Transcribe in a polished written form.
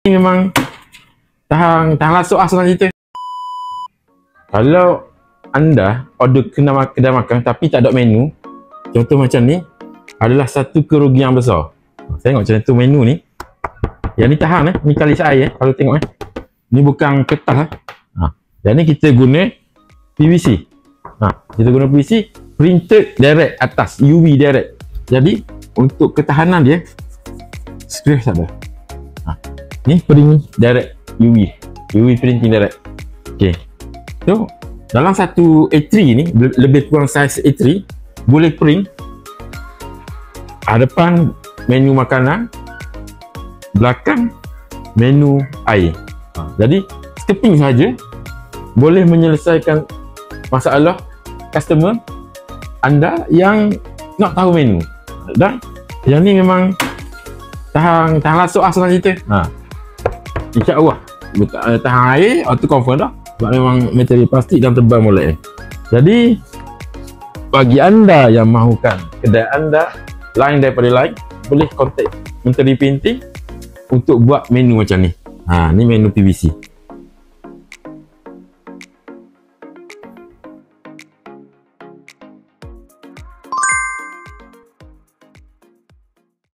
Ini memang tahan lasuk senang cerita. Kalau anda order kedai makan tapi tak ada menu, contoh macam ni, adalah satu kerugian besar. Tengok macam tu menu ni. Yang ni tahan ni kali saya kalau tengok ni bukan kertas Yang ni kita guna PVC. Kita guna PVC printed direct atas, UV direct. Jadi untuk ketahanan dia scratch tak ada. Ni print direct UV printing direct. Okey. So dalam satu A3 ni lebih kurang saiz A3 boleh print hadapan menu makanan, belakang menu air. Jadi sekeping saja boleh menyelesaikan masalah customer anda yang nak tahu menu. Dan yang ni memang tahan lasuk senang cerita. InsyaAllah tahan air auto confirm dah, sebab memang material plastik dan tebal molek. Jadi bagi anda yang mahukan kedai anda lain daripada lain, boleh kontak Menteri Printing untuk buat menu macam ni. Ni menu PVC.